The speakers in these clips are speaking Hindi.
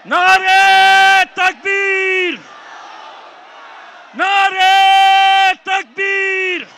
नारे तकबीर, नारे तकबीर।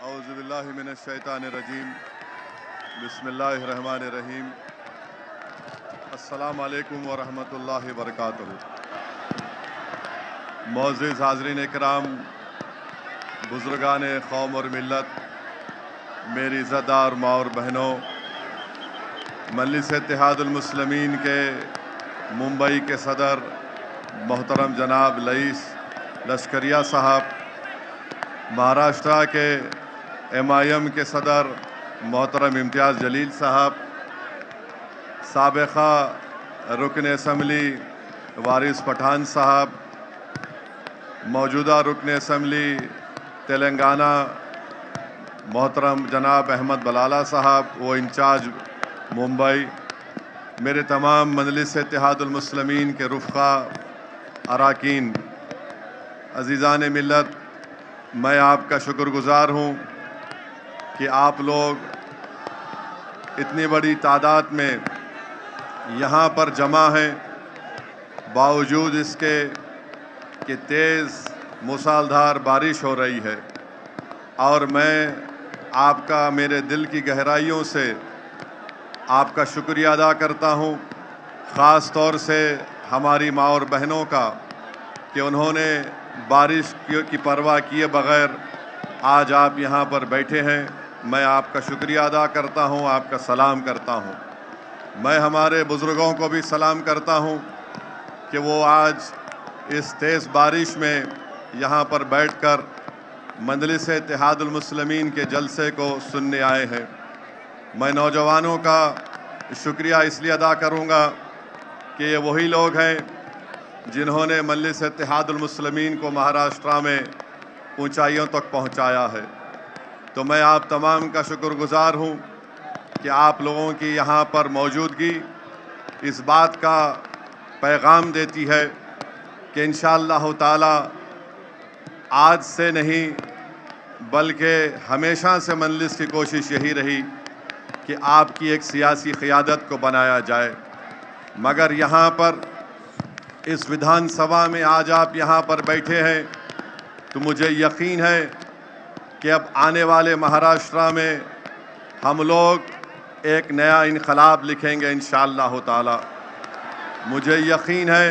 औज़ुबिल्लाहि मिनश्शैतानिर्रजीम, बिस्मिल्लाहिर्रहमानिर्रहीम। अस्सलामु अलैकुम व रहमतुल्लाहि व बरकातुहू। मोअज़्ज़िज़ हाज़रीन इकराम, बुज़ुर्गान कौम और मिल्लत, मेरी इज़्ज़तदार माँ और बहनों, मजलिस इत्तेहादुल मुस्लिमीन के मुंबई के सदर मोहतरम जनाब रईस लश्करिया साहब, महाराष्ट्र के MIM के सदर मोहतरम इम्तियाज़ जलील साहब, साबिक़ा रुकन असम्बली वारिस पठान साहब, मौजूदा रुकन असम्बली तेलंगाना मोहतरम जनाब अहमद बलाला साहब वो इंचार्ज मुंबई, मेरे तमाम मजलिस इत्तेहादुल मुस्लिमीन के रुफ़क़ा अराकीन, अज़ीज़ान मिल्लत, मैं आपका शुक्रगुज़ार हूँ कि आप लोग इतनी बड़ी तादाद में यहाँ पर जमा हैं, बावजूद इसके कि तेज़ मूसलाधार बारिश हो रही है। और मैं आपका मेरे दिल की गहराइयों से आपका शुक्रिया अदा करता हूँ, ख़ास तौर से हमारी माँ और बहनों का कि उन्होंने बारिश की परवाह किए बग़ैर आज आप यहाँ पर बैठे हैं। मैं आपका शुक्रिया अदा करता हूँ, आपका सलाम करता हूँ। मैं हमारे बुज़ुर्गों को भी सलाम करता हूँ कि वो आज इस तेज़ बारिश में यहाँ पर बैठकर मजलिस इत्तेहादुल मुस्लिमीन के जलसे को सुनने आए हैं। मैं नौजवानों का शुक्रिया इसलिए अदा करूँगा कि ये वही लोग हैं जिन्होंने मजलिस इत्तेहादुल मुस्लिमीन को महाराष्ट्र में ऊंचाइयों तक पहुंचाया है। तो मैं आप तमाम का शुक्रगुज़ार हूं कि आप लोगों की यहाँ पर मौजूदगी इस बात का पैगाम देती है कि इंशाअल्लाह ताला आज से नहीं बल्कि हमेशा से मजलिस की कोशिश यही रही कि आपकी एक सियासी क़ियादत को बनाया जाए। मगर यहाँ पर इस विधानसभा में आज आप यहाँ पर बैठे हैं तो मुझे यकीन है कि अब आने वाले महाराष्ट्र में हम लोग एक नया इनकलाब लिखेंगे इंशाअल्लाह ताला। मुझे यकीन है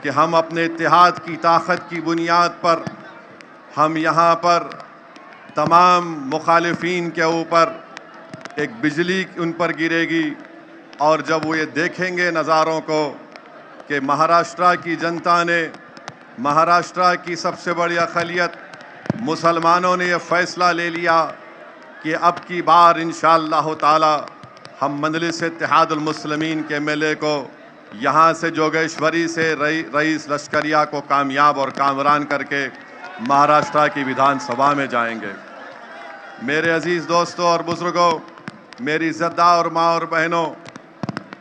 कि हम अपने इत्तेहाद की ताकत की बुनियाद पर हम यहाँ पर तमाम मुखालिफिन के ऊपर एक बिजली उन पर गिरेगी और जब वो ये देखेंगे नज़ारों को कि महाराष्ट्र की जनता ने, महाराष्ट्र की सबसे बड़ी अक़लियत मुसलमानों ने यह फ़ैसला ले लिया कि अब की बार इंशाअल्लाह ताला हम मजलिस इत्तेहादुल मुस्लिमीन के मेले को यहाँ से जोगेश्वरी से रईस लश्करिया को कामयाब और कामरान करके महाराष्ट्र की विधानसभा में जाएंगे। मेरे अज़ीज़ दोस्तों और बुज़ुर्गों, मेरी इज़्ज़तदार माँ और बहनों,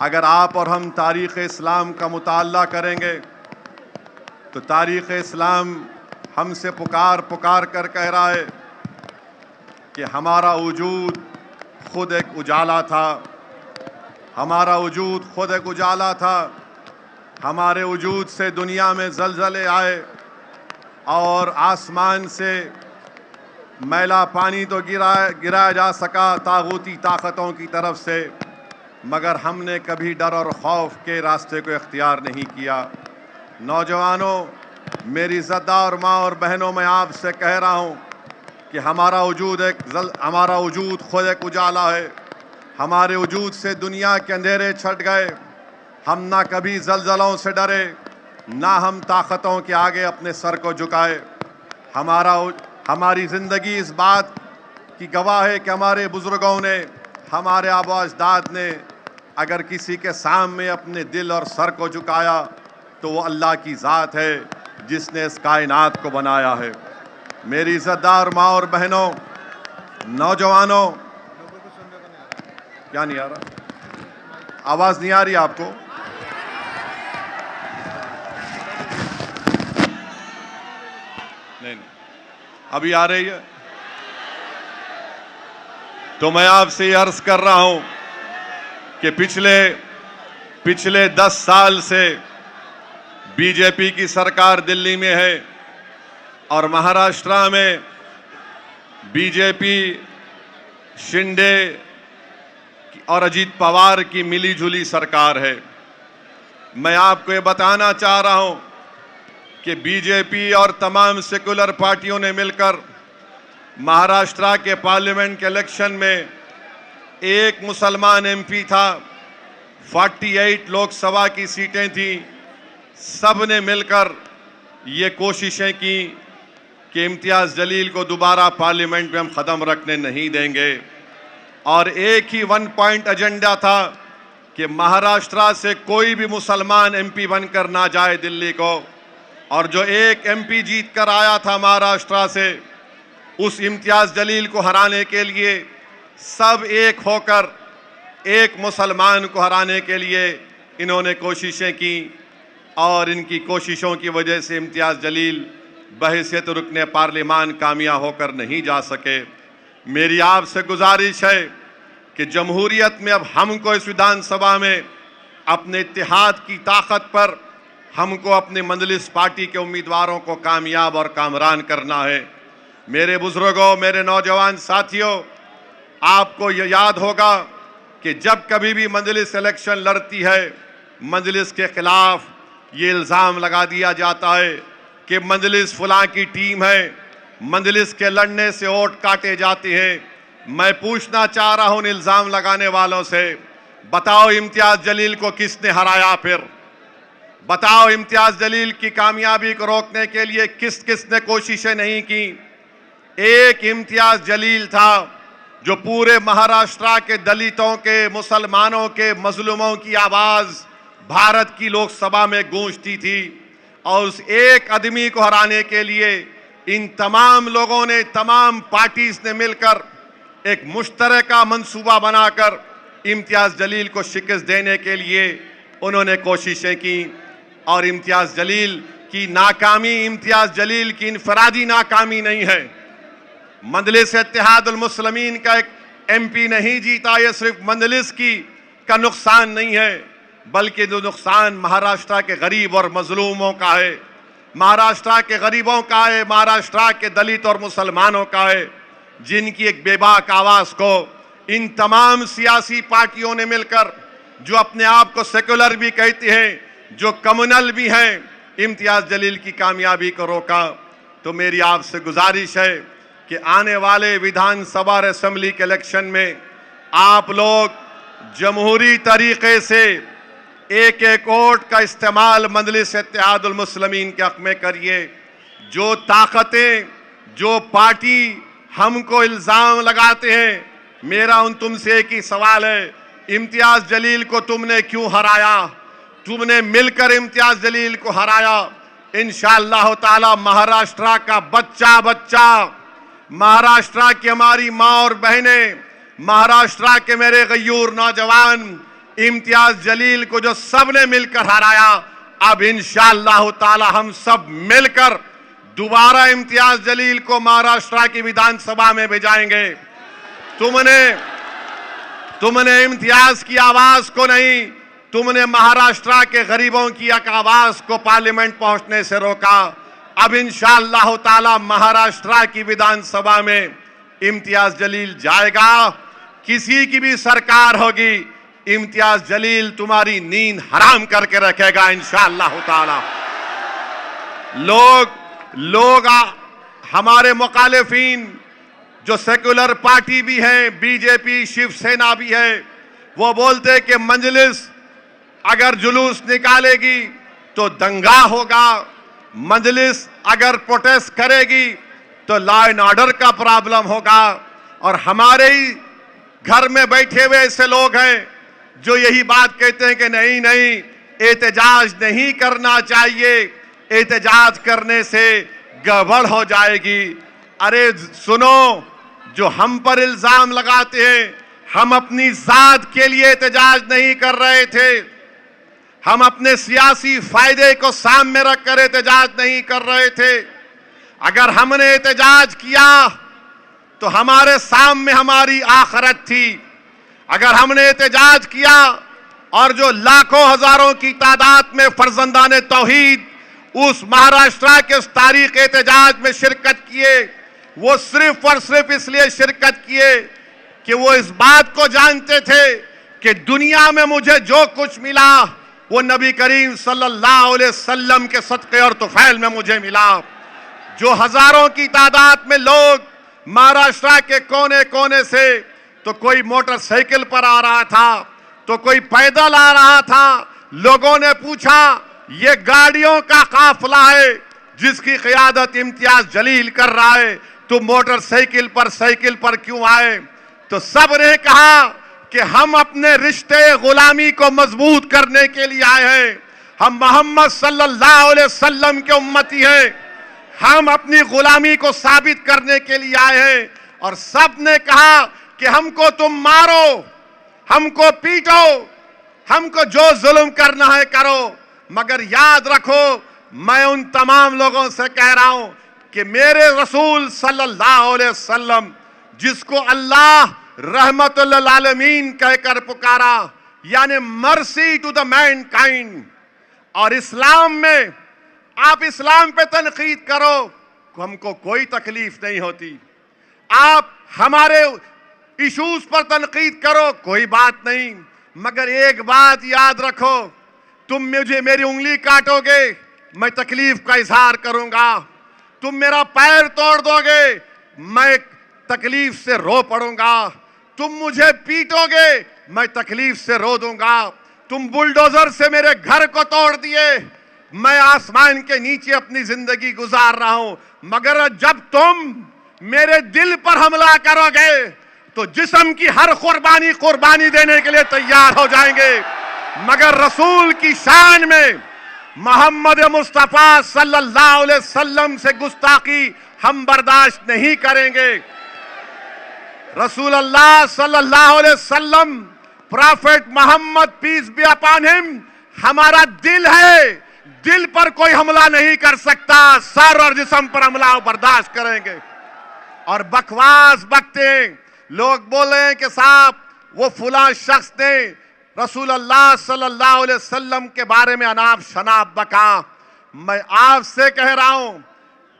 अगर आप और हम तारीख़ इस्लाम का मुताला करेंगे तो तारीख़ इस्लाम हमसे पुकार कर कह रहा है कि हमारा वजूद खुद एक उजाला था, हमारा वजूद खुद एक उजाला था। हमारे वजूद से दुनिया में ज़लज़ले आए और आसमान से मैला पानी तो गिराया जा सका तागूती ताकतों की तरफ से, मगर हमने कभी डर और खौफ के रास्ते को इख्तियार नहीं किया। नौजवानों, मेरी इज़्ज़तदार माँ और बहनों, मैं आपसे कह रहा हूँ कि हमारा वजूद खुद एक उजाला है। हमारे वजूद से दुनिया के अंधेरे छट गए। हम ना कभी ज़लज़लों से डरे, ना हम ताकतों के आगे अपने सर को झुकाए। हमारी ज़िंदगी इस बात की गवाह है कि हमारे बुज़ुर्गों ने, हमारे आबा अजदाद ने अगर किसी के सामने अपने दिल और सर को झुकाया तो वो अल्लाह की ज़ात है जिसने इस कायनात को बनाया है। मेरी इज़्ज़तदार माँ और बहनों, नौजवानों, क्या नहीं आ रहा? आवाज़ नहीं आ रही आपको? नहीं, अभी आ रही है? तो मैं आपसे अर्ज कर रहा हूं कि पिछले 10 साल से बीजेपी की सरकार दिल्ली में है और महाराष्ट्र में बीजेपी शिंदे और अजीत पवार की मिलीजुली सरकार है। मैं आपको ये बताना चाह रहा हूं कि बीजेपी और तमाम सेकुलर पार्टियों ने मिलकर महाराष्ट्र के पार्लियामेंट के इलेक्शन में एक मुसलमान एमपी था, 48 लोकसभा की सीटें थी। सब ने मिलकर ये कोशिशें की कि इम्तियाज़ जलील को दोबारा पार्लियामेंट में हम ख़त्म रखने नहीं देंगे और एक ही 1 पॉइंट एजेंडा था कि महाराष्ट्र से कोई भी मुसलमान एमपी बनकर ना जाए दिल्ली को। और जो एक एमपी जीत कर आया था महाराष्ट्र से, उस इम्तियाज़ जलील को हराने के लिए सब एक होकर एक मुसलमान को हराने के लिए इन्होंने कोशिशें की और इनकी कोशिशों की वजह से इम्तियाज़ जलील बहैसियत रुकने पार्लियामान कामयाब होकर नहीं जा सके। मेरी आपसे गुजारिश है कि जमहूरियत में अब हमको इस विधानसभा में अपने इत्तेहाद की ताकत पर हमको अपने मजलिस पार्टी के उम्मीदवारों को कामयाब और कामरान करना है। मेरे बुजुर्गों, मेरे नौजवान साथियों, आपको ये याद होगा कि जब कभी भी मजलिस इलेक्शन लड़ती है, मजलिस के खिलाफ ये इल्ज़ाम लगा दिया जाता है कि मजलिस फलां की टीम है, मजलिस के लड़ने से वोट काटे जाते हैं। मैं पूछना चाह रहा हूं इल्ज़ाम लगाने वालों से, बताओ इम्तियाज़ जलील को किसने हराया? फिर बताओ इम्तियाज़ जलील की कामयाबी को रोकने के लिए किसने कोशिशें नहीं की? एक इम्तियाज़ जलील था जो पूरे महाराष्ट्र के दलितों के, मुसलमानों के, मजलूमों की आवाज़ भारत की लोकसभा में गूंजती थी और उस एक आदमी को हराने के लिए इन तमाम लोगों ने, तमाम पार्टीज ने मिलकर एक मुश्तरका मंसूबा बनाकर इम्तियाज़ जलील को शिकस्त देने के लिए उन्होंने कोशिशें की। और इम्तियाज़ जलील की नाकामी इम्तियाज़ जलील की इनफरादी नाकामी नहीं है। मजलिस इत्तेहादुल मुस्लिमीन का एक एमपी नहीं जीता, ये सिर्फ मजलिस का नुकसान नहीं है, बल्कि जो नुकसान महाराष्ट्र के गरीब और मजलूमों का है, महाराष्ट्र के गरीबों का है, महाराष्ट्र के दलित और मुसलमानों का है, जिनकी एक बेबाक आवाज़ को इन तमाम सियासी पार्टियों ने मिलकर, जो अपने आप को सेकुलर भी कहते हैं, जो कम्युनल भी हैं, इम्तियाज़ जलील की कामयाबी को रोका। तो मेरी आपसे गुजारिश है कि आने वाले विधानसभा और असेंबली के इलेक्शन में आप लोग जमहूरी तरीके से एक एक वोट का इस्तेमाल मजलिस इत्तेहादुल मुस्लिमीन के हक में करिए। जो ताकतें, जो पार्टी हमको इल्ज़ाम लगाते हैं, मेरा उन तुमसे एक ही सवाल है, इम्तियाज़ जलील को तुमने क्यों हराया? तुमने मिलकर इम्तियाज़ जलील को हराया। इंशाअल्लाह ताला महाराष्ट्र का बच्चा बच्चा, महाराष्ट्र की हमारी माँ और बहनें, महाराष्ट्र के मेरे गयूर नौजवान इम्तियाज़ जलील को जो सबने मिलकर हराया, अब इंशाअल्लाह ताला हम सब मिलकर दोबारा इम्तियाज़ जलील को महाराष्ट्र की विधानसभा में भेजाएंगे। तुमने इम्तियाज़ की आवाज़ को नहीं, तुमने महाराष्ट्र के गरीबों की एक आवाज़ को पार्लियामेंट पहुंचने से रोका। अब इंशाअल्लाह ताला महाराष्ट्र की विधानसभा में इम्तियाज़ जलील जाएगा। किसी की भी सरकार होगी, इम्तियाज़ जलील तुम्हारी नींद हराम करके रखेगा इंशाअल्लाह ताला। लोग हमारे मुखालिफिन जो सेकुलर पार्टी भी हैं, बीजेपी, शिवसेना भी है, वो बोलते हैं कि मजलिस अगर जुलूस निकालेगी तो दंगा होगा, मजलिस अगर प्रोटेस्ट करेगी तो लॉ एंड ऑर्डर का प्रॉब्लम होगा। और हमारे ही घर में बैठे हुए ऐसे लोग हैं जो यही बात कहते हैं कि नहीं नहीं, एहतजाज नहीं करना चाहिए, एहतजाज करने से गड़बड़ हो जाएगी। अरे सुनो, जो हम पर इल्जाम लगाते हैं, हम अपनी जात के लिए एहतजाज नहीं कर रहे थे, हम अपने सियासी फायदे को सामने रखकर एहतजाज नहीं कर रहे थे। अगर हमने एहतजाज किया तो हमारे सामने हमारी आखिरत थी। अगर हमने एहतजाज किया और जो लाखों हजारों की तादाद में फर्जंदाने तौहीद उस महाराष्ट्र के उस तारीख एहतजाज में शिरकत किए, वो सिर्फ और सिर्फ इसलिए शिरकत किए कि वो इस बात को जानते थे कि दुनिया में मुझे जो कुछ मिला वो नबी करीम सल्लल्लाहु अलैहि वसल्लम के सदक़े और तुफैल में मुझे मिला। जो हजारों की तादाद में लोग महाराष्ट्र के कोने कोने से, तो कोई मोटरसाइकिल पर आ रहा था, तो कोई पैदल आ रहा था। लोगों ने पूछा, ये गाड़ियों का काफिला है जिसकी क़ियादत इम्तियाज जलील कर रहा है, तुम मोटरसाइकिल पर क्यों आए? तो सब ने कहा कि हम अपने रिश्ते गुलामी को मजबूत करने के लिए आए हैं, हम मोहम्मद सल्लल्लाहु अलैहि वसल्लम के उम्मती हैं, हम अपनी गुलामी को साबित करने के लिए आए हैं। और सब ने कहा कि हमको तुम मारो, हमको पीटो, हमको जो जुल्म करना है करो, मगर याद रखो, मैं उन तमाम लोगों से कह रहा हूं कि मेरे रसूल सल्लल्लाहु अलैहि वसल्लम, जिसको अल्लाह रहमतुल लिल आलमीन कहकर पुकारा, यानी मर्सी टू द मैनकाइंड। और इस्लाम में आप इस्लाम पे तनकीद करो, हमको कोई तकलीफ नहीं होती। आप हमारे इश्यूज पर तनकीद करो, कोई बात नहीं, मगर एक बात याद रखो, तुम मुझे मेरी उंगली काटोगे, मैं तकलीफ का इजहार करूंगा। तुम मेरा पैर तोड़ दोगे, मैं तकलीफ से रो पड़ूंगा। तुम मुझे पीटोगे, मैं तकलीफ से रो दूंगा। तुम बुलडोजर से मेरे घर को तोड़ दिए, मैं आसमान के नीचे अपनी जिंदगी गुजार रहा हूं, मगर जब तुम मेरे दिल पर हमला करोगे तो जिस्म की हर कुर्बानी देने के लिए तैयार हो जाएंगे। मगर रसूल की शान में मोहम्मद मुस्तफा सल्लल्लाहु अलैहि वसल्लम से गुस्ताखी हम बर्दाश्त नहीं करेंगे। रसूल अल्लाह सल्लल्लाहु अलैहि वसल्लम, Prophet Muhammad peace be upon him, हमारा दिल है, दिल पर कोई हमला नहीं कर सकता, सर और जिस्म पर हमला बर्दाश्त करेंगे। और बकवास बकते लोग बोले हैं कि साहब वो फुला शख्स ने रसूल अल्लाह सल्लल्लाहु अलैहि वसल्लम के बारे में अनाप शनाप बका। मैं आपसे कह रहा हूं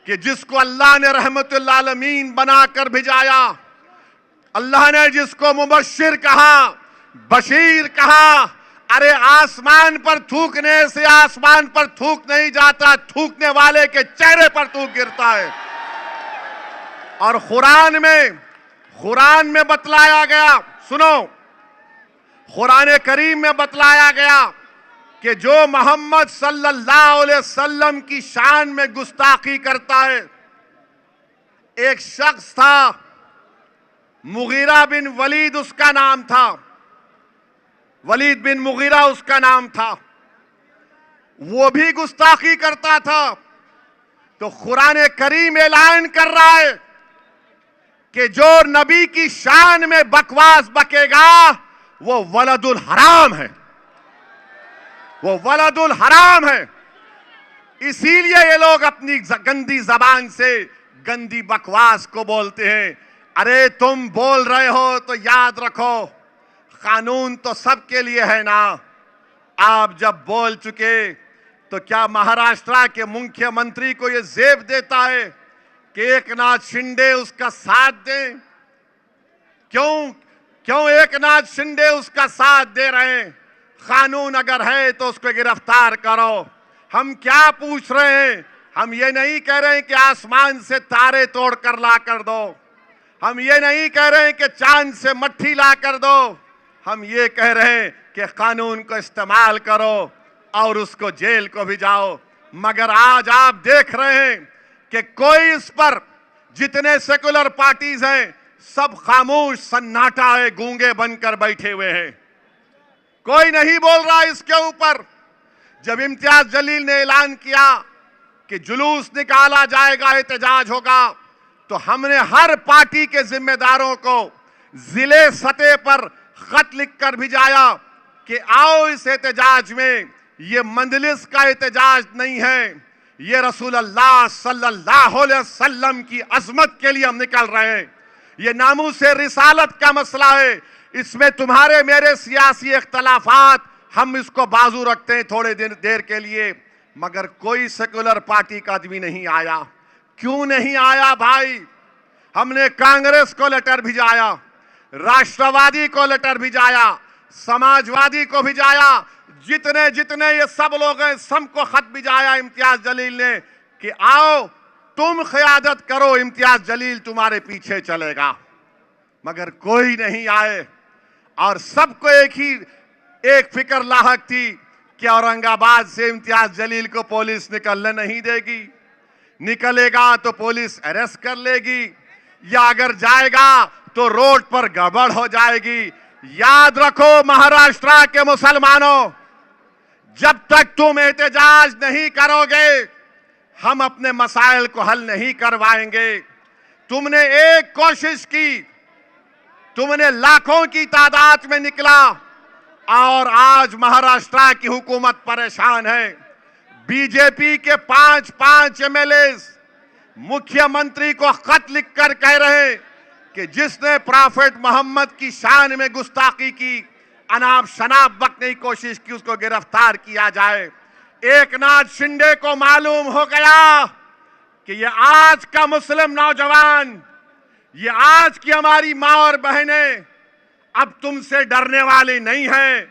कि जिसको अल्लाह ने रहमतुल आलमीन बनाकर भिजाया, अल्लाह ने जिसको मुबश्शिर कहा, बशीर कहा, अरे आसमान पर थूकने से आसमान पर थूक नहीं जाता, थूकने वाले के चेहरे पर थूक गिरता है। और कुरान में बतलाया गया, सुनो, कुरान करीम में बतलाया गया कि जो मोहम्मद सल्लल्लाहु अलैहि वसल्लम की शान में गुस्ताखी करता है, एक शख्स था, मुगीरा बिन वलीद उसका नाम था, वलीद बिन मुगीरा उसका नाम था, वो भी गुस्ताखी करता था। तो कुरान करीम ऐलान कर रहा है कि जो नबी की शान में बकवास बकेगा वो वलदुल हराम है, वो वलदुल हराम है। इसीलिए ये लोग अपनी गंदी जबान से गंदी बकवास को बोलते हैं। अरे तुम बोल रहे हो तो याद रखो, कानून तो सबके लिए है ना। आप जब बोल चुके तो क्या महाराष्ट्र के मुख्यमंत्री को यह जेब देता है कि एकनाथ शिंदे उसका साथ दें? क्यों एकनाथ शिंदे उसका साथ दे रहे हैं? कानून अगर है तो उसको गिरफ्तार करो। हम क्या पूछ रहे हैं? हम ये नहीं कह रहे हैं कि आसमान से तारे तोड़ कर ला कर दो, हम ये नहीं कह रहे हैं कि चांद से मट्ठी ला कर दो, हम ये कह रहे हैं कि कानून को इस्तेमाल करो और उसको जेल को भी जाओ। मगर आज आप देख रहे हैं कि कोई इस पर जितने सेकुलर पार्टीज हैं सब खामोश सन्नाटा है, गूंगे बनकर बैठे हुए हैं, कोई नहीं बोल रहा इसके ऊपर। जब इम्तियाज जलील ने ऐलान किया कि जुलूस निकाला जाएगा, एहतजाज होगा, तो हमने हर पार्टी के जिम्मेदारों को जिले सतह पर खत लिखकर भिजाया कि आओ इस एहतजाज में, ये मंजलिस का एहतजाज नहीं है, ये रसूल अल्लाह सल्लल्लाहु अलैहि वसल्लम की अजमत के लिए हम निकल रहे हैं। ये नामूस रिसालत का मसला है, इसमें तुम्हारे मेरे सियासी इख्तलाफात हम इसको बाजू रखते हैं थोड़े देर के लिए, मगर कोई सेकुलर पार्टी का आदमी नहीं आया। क्यों नहीं आया भाई? हमने कांग्रेस को लेटर भिजाया, राष्ट्रवादी को लेटर भिजाया, समाजवादी को भिजाया, जितने जितने ये सब लोग हैं सबको खत भिजाया इम्तियाज जलील ने कि आओ तुम क़यादत करो, इम्तियाज जलील तुम्हारे पीछे चलेगा। मगर कोई नहीं आए और सबको एक फिक्र लाहक थी कि औरंगाबाद से इम्तियाज जलील को पुलिस निकलने नहीं देगी, निकलेगा तो पुलिस अरेस्ट कर लेगी, या अगर जाएगा तो रोड पर गड़बड़ हो जाएगी। याद रखो महाराष्ट्र के मुसलमानों, जब तक तुम एहतजाज नहीं करोगे हम अपने मसाइल को हल नहीं करवाएंगे। तुमने एक कोशिश की, तुमने लाखों की तादाद में निकला और आज महाराष्ट्र की हुकूमत परेशान है। बीजेपी के 5 एमएलए मुख्यमंत्री को खत लिखकर कह रहे कि जिसने प्रॉफेट मोहम्मद की शान में गुस्ताखी की, अनाप शनाप बकने की कोशिश की, उसको गिरफ्तार किया जाए। एकनाथ शिंदे को मालूम हो गया कि ये आज का मुस्लिम नौजवान, ये आज की हमारी माँ और बहनें अब तुमसे डरने वाली नहीं है।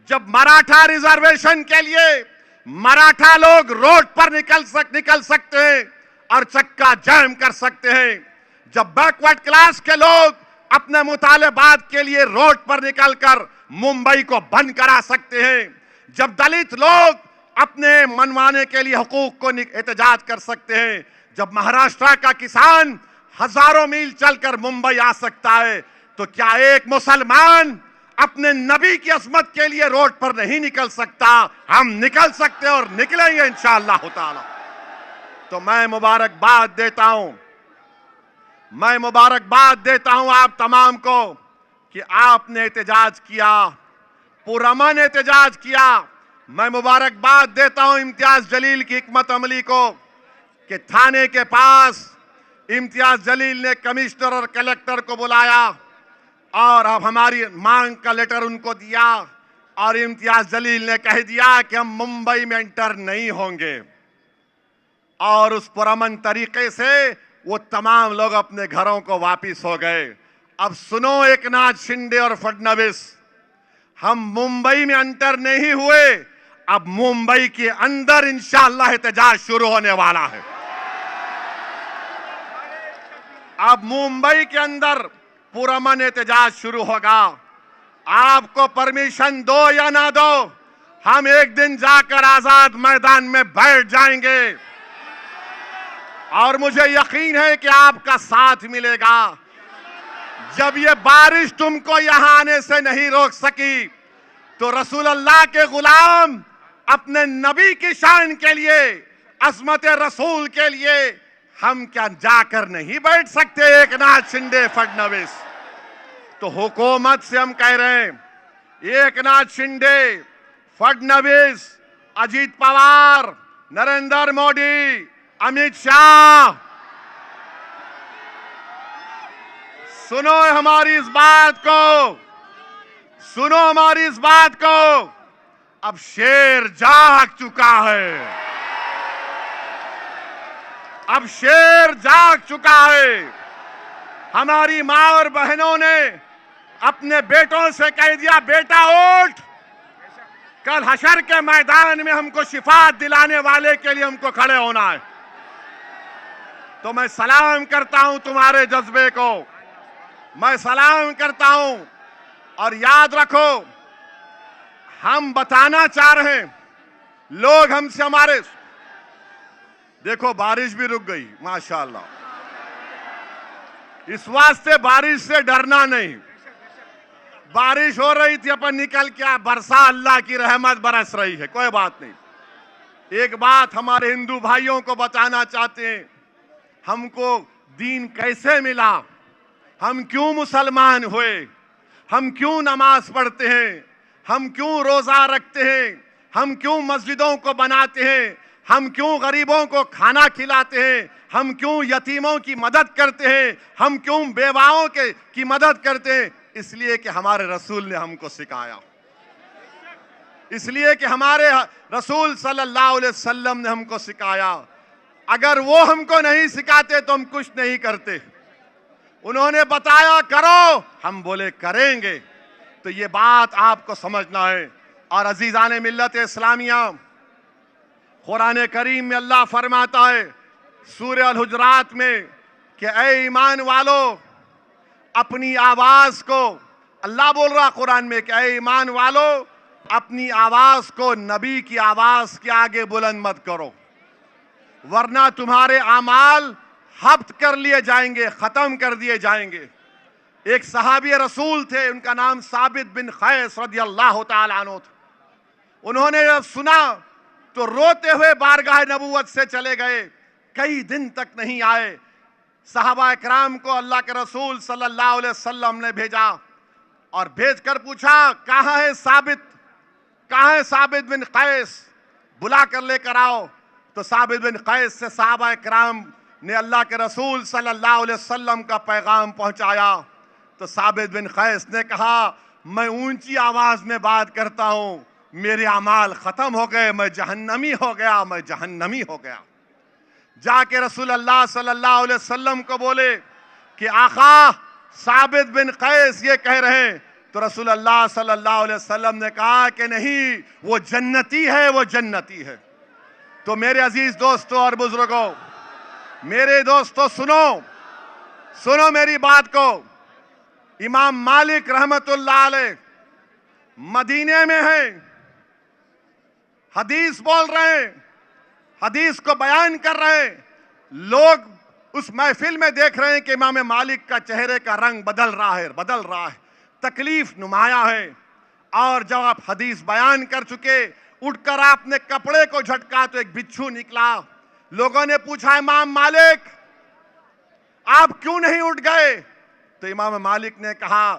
जब मराठा रिजर्वेशन के लिए मराठा लोग रोड पर निकल सकते हैं और चक्का जाम कर सकते हैं, जब बैकवर्ड क्लास के लोग अपने मुतालेबात के लिए रोड पर निकलकर मुंबई को बंद करा सकते हैं, जब दलित लोग अपने मनवाने के लिए हुकूक को एहतजाज कर सकते हैं, जब महाराष्ट्र का किसान हजारों मील चलकर मुंबई आ सकता है, तो क्या एक मुसलमान अपने नबी की अजमत के लिए रोड पर नहीं निकल सकता? हम निकल सकते और निकलेंगे इंशाअल्लाह ताला। तो मैं मुबारकबाद देता हूं आप तमाम को कि आपने एहतजाज किया, पुरअमन एहतजाज किया। मैं मुबारकबाद देता हूं इम्तियाज जलील की हिकमत अमली को कि थाने के पास इम्तियाज जलील ने कमिश्नर और कलेक्टर को बुलाया और अब हमारी मांग का लेटर उनको दिया और इम्तियाज जलील ने कह दिया कि हम मुंबई में एंटर नहीं होंगे। और उस पुरअमन तरीके से वो तमाम लोग अपने घरों को वापिस हो गए। अब सुनो एकनाथ शिंदे और फडणवीस, हम मुंबई में एंटर नहीं हुए, अब मुंबई के अंदर इंशाअल्लाह एहतजाज शुरू होने वाला है। अब मुंबई के अंदर पुरअमन एहतजाज शुरू होगा। आपको परमिशन दो या ना दो, हम एक दिन जाकर आजाद मैदान में बैठ जाएंगे और मुझे यकीन है कि आपका साथ मिलेगा। जब ये बारिश तुमको यहां आने से नहीं रोक सकी, तो रसूल अल्लाह के गुलाम अपने नबी की शान के लिए, अज़मत रसूल के लिए हम क्या जाकर नहीं बैठ सकते? एकनाथ शिंदे फडणवीस, तो हुकूमत से हम कह रहे हैं, एकनाथ शिंदे, फडणवीस, अजीत पवार, नरेंद्र मोदी, अमित शाह, सुनो हमारी इस बात को, सुनो हमारी इस बात को। अब शेर जाग चुका है, अब शेर जाग चुका है। हमारी माँ और बहनों ने अपने बेटों से कह दिया, बेटा उठ, कल हशर के मैदान में हमको शिफात दिलाने वाले के लिए हमको खड़े होना है। तो मैं सलाम करता हूं तुम्हारे जज्बे को, मैं सलाम करता हूं। और याद रखो, हम बताना चाह रहे हैं, लोग हमसे हमारे, देखो बारिश भी रुक गई माशाअल्लाह, इस वास्ते बारिश से डरना नहीं। बारिश हो रही थी, अपन निकल के बरसा, अल्लाह की रहमत बरस रही है, कोई बात नहीं। एक बात हमारे हिंदू भाइयों को बताना चाहते हैं, हमको दीन कैसे मिला, हम क्यों मुसलमान हुए, हम क्यों नमाज पढ़ते हैं, हम क्यों रोजा रखते हैं, हम क्यों मस्जिदों को बनाते हैं, हम क्यों गरीबों को खाना खिलाते हैं, हम क्यों यतीमों की मदद करते हैं, हम क्यों बेवाओं की मदद करते हैं। इसलिए कि हमारे रसूल ने हमको सिखाया, इसलिए कि हमारे रसूल सल्लल्लाहु अलैहि वसल्लम ने हमको सिखाया। अगर वो हमको नहीं सिखाते तो हम कुछ नहीं करते। उन्होंने बताया करो, हम बोले करेंगे। तो ये बात आपको समझना है। और अजीजान मिल्लत इस्लामिया, कुरान करीम में अल्लाह फरमाता है सूरह अल हुजरात में कि ऐ ईमान वालों, अपनी आवाज को, अल्लाह बोल रहा कुरान में कि ऐ ईमान वालों, अपनी आवाज को नबी की आवाज के आगे बुलंद मत करो, वरना तुम्हारे अमाल हब्त कर लिए जाएंगे, खत्म कर दिए जाएंगे। एक सहाबी रसूल थे, उनका नाम साबित बिन खैस रदियल्लाहु ताला अन्हु था। उन्होंने जब सुना तो रोते हुए बारगाह नबूवत से चले गए, कई दिन तक नहीं आए। सहाबा इकराम को अल्लाह के रसूल सल्लल्लाहु अलैहि वसल्लम ने भेजा और भेजकर पूछा कहाँ है साबित, कहाँ है साबित बिन कैस, बुला कर लेकर आओ। तो साबित बिन कैस से सहाबा इकराम ने अल्लाह के रसूल सल्लल्लाहु अलैहि वसल्लम का पैगाम पहुंचाया। तो साबित बिन कैस ने कहा, मैं ऊंची आवाज में बात करता हूं, मेरे अमाल खत्म हो गए, मैं जहन्नमी हो गया, मैं जहन्नमी हो गया। जाके रसूल अल्लाह सल्लल्लाहु अलैहि वसल्लम को बोले कि आका, साबित बिन कैस ये कह रहे हैं। तो रसूल अल्लाह सल्लल्लाहु अलैहि वसल्लम ने कहा कि नहीं, वो जन्नती है, वो जन्नती है। तो मेरे अजीज दोस्तों और बुजुर्गों, मेरे दोस्तों सुनो, सुनो मेरी बात को। इमाम मालिक रहमतुल्लाह अलैह मदीने में है, हदीस बोल रहे हैं, हदीस को बयान कर रहे हैं। लोग उस महफिल में देख रहे हैं कि इमाम मालिक का चेहरे का रंग बदल रहा है, बदल रहा है, तकलीफ नुमाया है। और जब आप हदीस बयान कर चुके, उठकर आपने कपड़े को झटका तो एक बिच्छू निकला। लोगों ने पूछा, इमाम मालिक आप क्यों नहीं उठ गए? तो इमाम मालिक ने कहा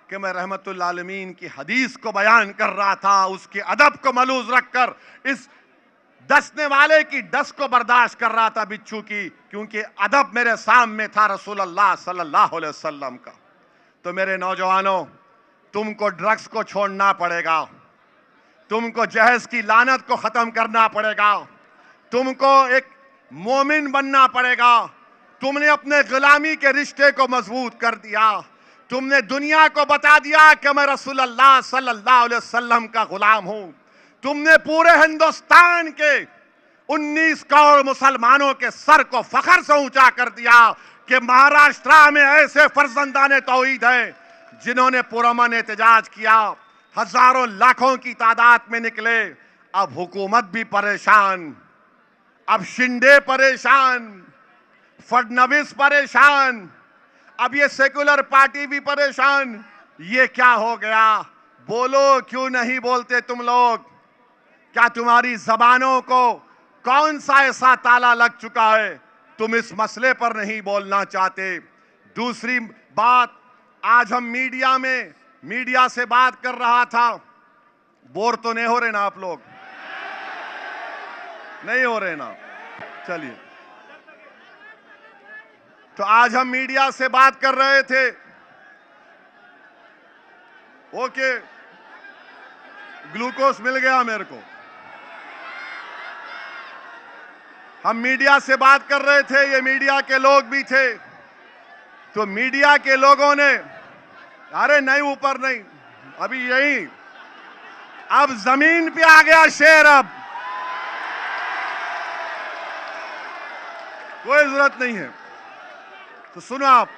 कि मैं रहमतुल आलमीन की हदीस को बयान कर रहा था, उसके अदब को मलूज रखकर इस डसने वाले की डस को बर्दाश्त कर रहा था बिच्छू की, क्योंकि अदब मेरे सामने था रसूल अल्लाह सल्लल्लाहु अलैहि वसल्लम का। तो मेरे नौजवानों, तुमको ड्रग्स को छोड़ना पड़ेगा, तुमको जहज की लानत को खत्म करना पड़ेगा, तुमको एक मोमिन बनना पड़ेगा। तुमने अपने गुलामी के रिश्ते को मजबूत कर दिया, तुमने दुनिया को बता दिया कि मैं रसूल अल्लाह सल्लल्लाहु अलैहि वसल्लम का गुलाम हूं। तुमने पूरे हिंदुस्तान के 19 करोड़ मुसलमानों के सर को फखर से ऊंचा कर दिया कि महाराष्ट्र में ऐसे फर्जंदाने तौहीद हैं जिन्होंने पुरअमन एहतजाज किया, हजारों लाखों की तादाद में निकले। अब हुकूमत भी परेशान, अब शिंदे परेशान, फडणवीस परेशान, अब ये सेकुलर पार्टी भी परेशान। ये क्या हो गया? बोलो, क्यों नहीं बोलते तुम लोग? क्या तुम्हारी जबानों को कौन सा ऐसा ताला लग चुका है, तुम इस मसले पर नहीं बोलना चाहते? दूसरी बात, आज हम मीडिया से बात कर रहा था। बोर तो नहीं हो रहे ना आप लोग? नहीं हो रहे ना? चलिए, तो आज हम मीडिया से बात कर रहे थे। ओके, ग्लूकोज मिल गया मेरे को। हम मीडिया से बात कर रहे थे, ये मीडिया के लोग भी थे। तो मीडिया के लोगों ने, अरे नहीं ऊपर नहीं, अभी यही, अब जमीन पे आ गया शेर, अब कोई जरूरत नहीं है। तो सुनो आप,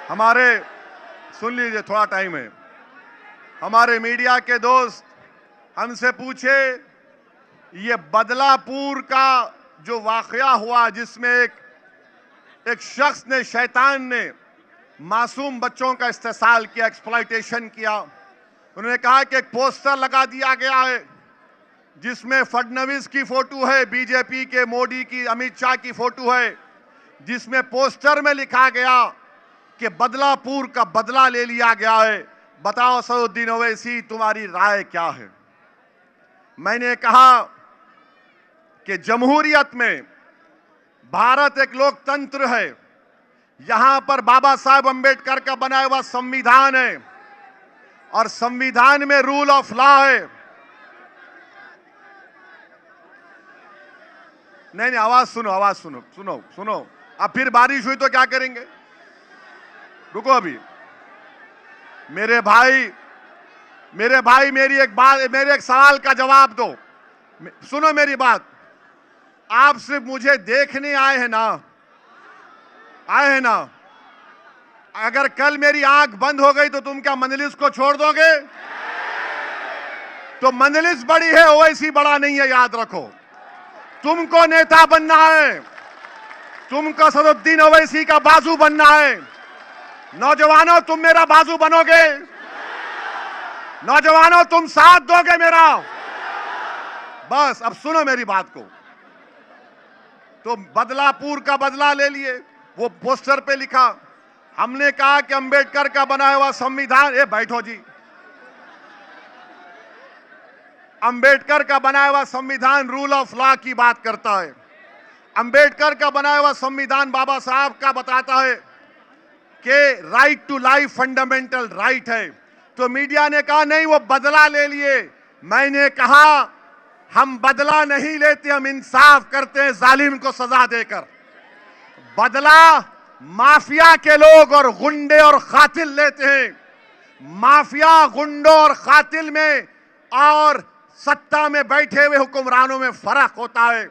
हमारे, सुन लीजिए, थोड़ा टाइम है। हमारे मीडिया के दोस्त हमसे पूछे ये बदलापुर का जो वाकया हुआ जिसमें एक शख्स ने, शैतान ने मासूम बच्चों का इस्तेसाल किया, एक्सप्लॉयटेशन किया। उन्होंने कहा कि एक पोस्टर लगा दिया गया है जिसमें फडणवीस की फोटो है, बीजेपी के, मोदी की, अमित शाह की फोटो है, जिसमें पोस्टर में लिखा गया कि बदलापुर का बदला ले लिया गया है। बताओ असदुद्दीन ओवैसी, तुम्हारी राय क्या है? मैंने कहा कि जमहूरियत में भारत एक लोकतंत्र है, यहां पर बाबा साहब अंबेडकर का बनाया हुआ संविधान है और संविधान में रूल ऑफ लॉ है। नहीं, आवाज सुनो। अब फिर बारिश हुई तो क्या करेंगे? रुको अभी। मेरे भाई मेरे एक सवाल का जवाब दो। सुनो मेरी बात। आप सिर्फ मुझे देखने आए हैं ना? अगर कल मेरी आंख बंद हो गई तो तुम क्या मजलिस को छोड़ दोगे? तो मजलिस बड़ी है, ओवैसी बड़ा नहीं है, याद रखो। तुमको नेता बनना है, तुमको असदुद्दीन ओवैसी का बाजू बनना है। नौजवानों, तुम मेरा बाजू बनोगे? नौजवानों, तुम साथ दोगे मेरा? बस अब सुनो मेरी बात को। तो बदलापुर का बदला ले लिए, वो पोस्टर पे लिखा। हमने कहा कि अंबेडकर का बनाया हुआ संविधान, बैठो जी। अंबेडकर का बनाया हुआ संविधान रूल ऑफ लॉ की बात करता है। अंबेडकर का बनाया हुआ संविधान बाबा साहब का बताता है कि right to life fundamental right है। तो मीडिया ने कहा नहीं, वो बदला ले लिए। मैंने कहा हम बदला नहीं लेते, हम इंसाफ करते हैं जालिम को सजा देकर। बदला माफिया के लोग और गुंडे और कातिल लेते हैं। माफिया, गुंडों और कातिल में और सत्ता में बैठे हुए हुक्मरानों में फर्क होता है।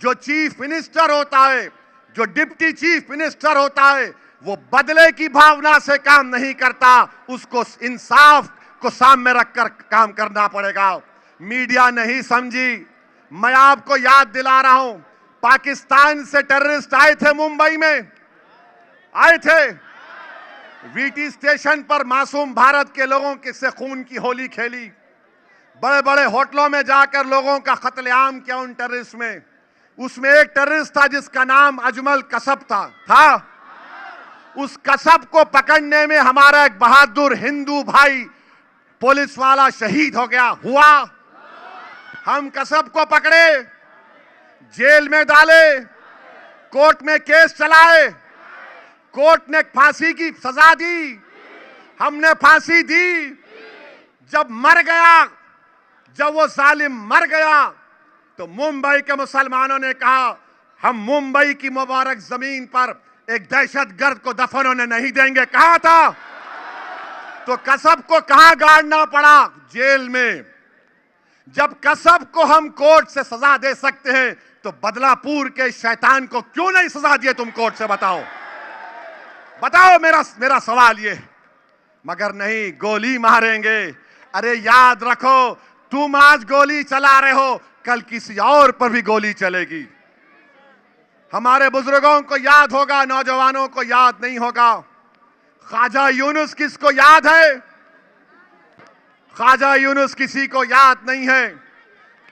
जो चीफ मिनिस्टर होता है, जो डिप्टी चीफ मिनिस्टर होता है, वो बदले की भावना से काम नहीं करता, उसको इंसाफ को सामने रखकर काम करना पड़ेगा। मीडिया नहीं समझी। मैं आपको याद दिला रहा हूं, पाकिस्तान से टेररिस्ट आए थे, मुंबई में आए थे। वीटी स्टेशन पर मासूम भारत के लोगों के से खून की होली खेली। बड़े बड़े होटलों में जाकर लोगों का कत्लेआम किया उन टेररिस्ट में। उसमें एक टेररिस्ट था जिसका नाम अजमल कसब था। उस कसब को पकड़ने में हमारा एक बहादुर हिंदू भाई पुलिस वाला शहीद हो गया हुआ। हम कसब को पकड़े, जेल में डाले, कोर्ट में केस चलाए, कोर्ट ने फांसी की सजा दी, हमने फांसी दी। जब मर गया, जब वो जालिम मर गया, तो मुंबई के मुसलमानों ने कहा हम मुंबई की मुबारक जमीन पर एक दहशतगर्द को दफन होने नहीं देंगे। कहा था। तो कसब को कहां गाड़ना पड़ा? जेल में। जब कसब को हम कोर्ट से सजा दे सकते हैं तो बदलापुर के शैतान को क्यों नहीं सजा दिए तुम कोर्ट से? बताओ मेरा सवाल ये। मगर नहीं, गोली मारेंगे। अरे याद रखो, तुम आज गोली चला रहे हो, कल किसी और पर भी गोली चलेगी। हमारे बुजुर्गों को याद होगा, नौजवानों को याद नहीं होगा। ख्वाजा यूनुस किसको याद है? ख्वाजा यूनुस किसी को याद नहीं है।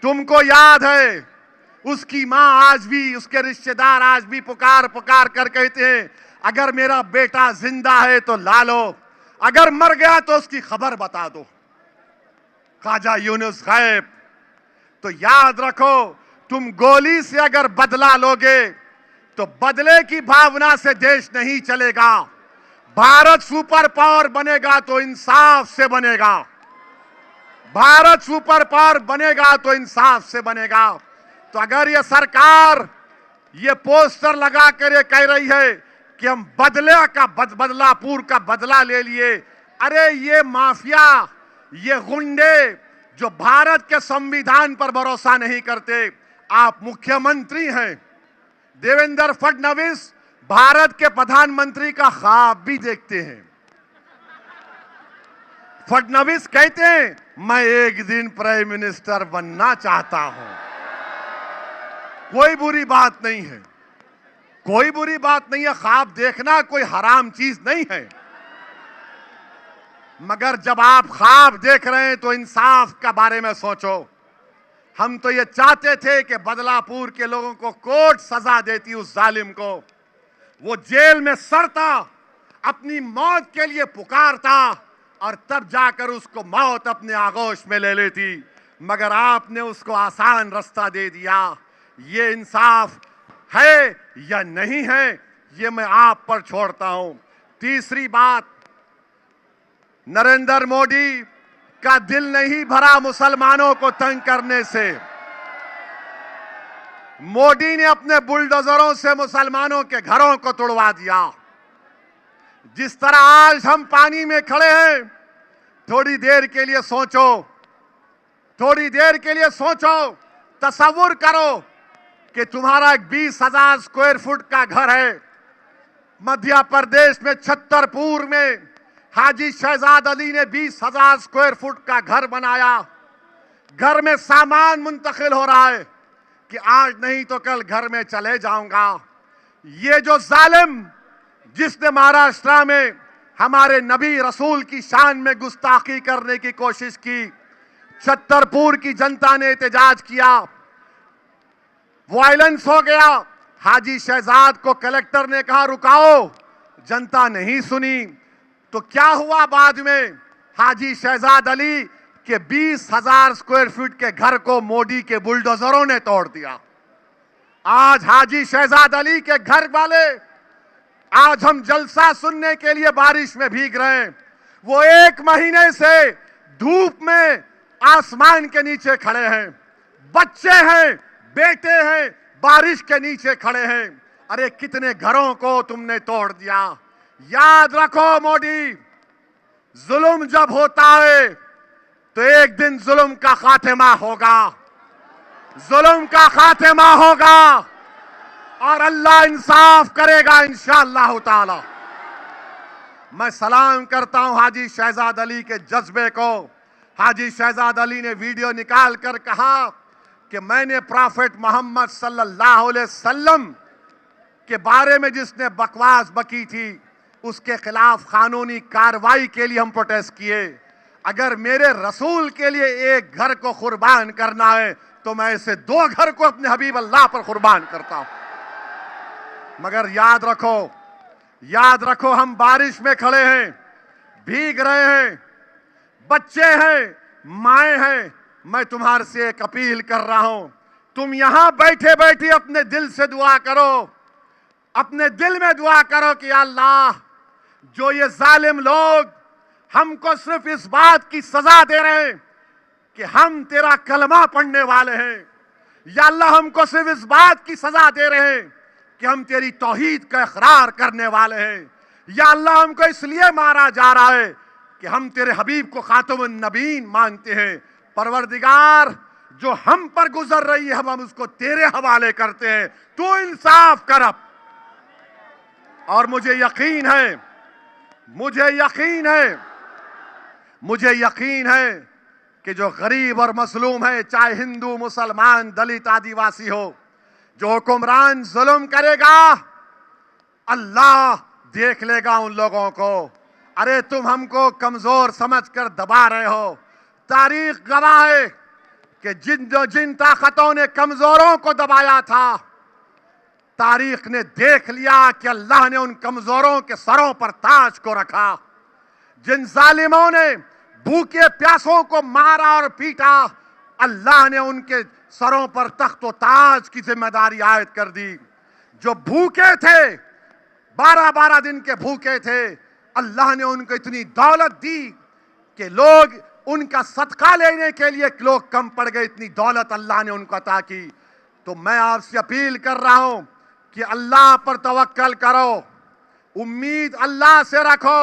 तुमको याद है। उसकी मां आज भी, उसके रिश्तेदार आज भी पुकार पुकार कर कहते हैं अगर मेरा बेटा जिंदा है तो ला लो, अगर मर गया तो उसकी खबर बता दो। ख्वाजा यूनुस गायब। तो याद रखो, तुम गोली से अगर बदला लोगे तो बदले की भावना से देश नहीं चलेगा। भारत सुपर पावर बनेगा तो इंसाफ से बनेगा। भारत सुपर पावर बनेगा तो इंसाफ से बनेगा। तो अगर ये सरकार ये पोस्टर लगा कर ये कह रही है कि हम बदलापुर का बदला ले लिए, अरे ये माफिया, ये गुंडे जो भारत के संविधान पर भरोसा नहीं करते। आप मुख्यमंत्री हैं, देवेंद्र फडणवीस भारत के प्रधानमंत्री का ख्वाब भी देखते हैं। फडणवीस कहते हैं मैं एक दिन प्राइम मिनिस्टर बनना चाहता हूं। कोई बुरी बात नहीं है, कोई बुरी बात नहीं है। ख्वाब देखना कोई हराम चीज नहीं है, मगर जब आप ख्वाब देख रहे हैं तो इंसाफ के बारे में सोचो। हम तो ये चाहते थे कि बदलापुर के लोगों को कोर्ट सजा देती, उस जालिम को वो जेल में सड़ता, अपनी मौत के लिए पुकारता और तब जाकर उसको मौत अपने आगोश में ले लेती, मगर आपने उसको आसान रास्ता दे दिया। ये इंसाफ है या नहीं है, ये मैं आप पर छोड़ता हूं। तीसरी बात, नरेंद्र मोदी का दिल नहीं भरा मुसलमानों को तंग करने से। मोदी ने अपने बुलडोजरों से मुसलमानों के घरों को तोड़वा दिया। जिस तरह आज हम पानी में खड़े हैं, थोड़ी देर के लिए सोचो, थोड़ी देर के लिए सोचो, तसव्वुर करो कि तुम्हारा 20,000 स्क्वायर फुट का घर है। मध्य प्रदेश में छतरपुर में हाजी शहजाद अली ने 20,000 स्क्वायर फुट का घर बनाया। घर में सामान मुंतकिल हो रहा है कि आज नहीं तो कल घर में चले जाऊंगा। ये जो जालिम जिसने महाराष्ट्र में हमारे नबी रसूल की शान में गुस्ताखी करने की कोशिश की, छतरपुर की जनता ने एहतजाज किया, वायलेंस हो गया। हाजी शहजाद को कलेक्टर ने कहा रुकाओ, जनता नहीं सुनी। तो क्या हुआ बाद में? हाजी शहजाद अली के 20,000 स्क्वायर फीट के घर को मोदी के बुलडोजरों ने तोड़ दिया। आज हाजी शहजाद अली के घर वाले, आज हम जलसा सुनने के लिए बारिश में भीग रहे हैं, वो 1 महीने से धूप में आसमान के नीचे खड़े हैं। बच्चे हैं, बेटे हैं, बारिश के नीचे खड़े हैं। अरे कितने घरों को तुमने तोड़ दिया। याद रखो मोदी, जुल्म जब होता है तो एक दिन जुल्म का खात्मा होगा, जुल्म का खात्मा होगा और अल्लाह इंसाफ करेगा इंशाअल्लाह ताला। मैं सलाम करता हूं हाजी शहजाद अली के जज्बे को। हाजी शहजाद अली ने वीडियो निकाल कर कहा कि मैंने प्रॉफेट मोहम्मद सल्लल्लाहु अलैहि वसल्लम के बारे में जिसने बकवास बकी थी, उसके खिलाफ कानूनी कार्रवाई के लिए हम प्रोटेस्ट किए। अगर मेरे रसूल के लिए एक घर को कुर्बान करना है तो मैं ऐसे 2 घर को अपने हबीब अल्लाह पर कुर्बान करता हूं। मगर याद रखो, याद रखो, हम बारिश में खड़े हैं, भीग रहे हैं, बच्चे हैं, माएं हैं। मैं तुम्हारे से एक अपील कर रहा हूं, तुम यहां बैठे बैठे अपने दिल से दुआ करो, अपने दिल में दुआ करो कि अल्लाह, जो ये जालिम लोग हमको सिर्फ इस बात की सजा दे रहे हैं कि हम तेरा कलमा पढ़ने वाले हैं, या अल्लाह हमको सिर्फ इस बात की सजा दे रहे हैं कि हम तेरी तौहीद का इकरार करने वाले हैं, या अल्लाह हमको इसलिए मारा जा रहा है कि हम तेरे हबीब को खातमुन नबीन मानते हैं। परवरदिगार, जो हम पर गुजर रही है हम उसको तेरे हवाले करते हैं, तू इंसाफ कर अब। और मुझे यकीन है, मुझे यकीन है, मुझे यकीन है कि जो गरीब और मजलूम है, चाहे हिंदू, मुसलमान, दलित, आदिवासी हो, जो हुक्मरान जुल्म करेगा अल्लाह देख लेगा उन लोगों को। अरे तुम हमको कमजोर समझकर दबा रहे हो। तारीख गवाह है कि जिन ताकतों ने कमजोरों को दबाया था, तारीख ने देख लिया कि अल्लाह ने उन कमजोरों के सरों पर ताज को रखा। जिन जालिमों ने भूखे प्यासों को मारा और पीटा, अल्लाह ने उनके सरों पर तख्त व ताज की जिम्मेदारी आयद कर दी। जो भूखे थे, 12-12 दिन के भूखे थे, अल्लाह ने उनको इतनी दौलत दी कि लोग उनका सदका लेने के लिए लोग कम पड़ गए, इतनी दौलत अल्लाह ने उनको अता की। तो मैं आपसे अपील कर रहा हूं कि अल्लाह पर तवक्कल करो, उम्मीद अल्लाह से रखो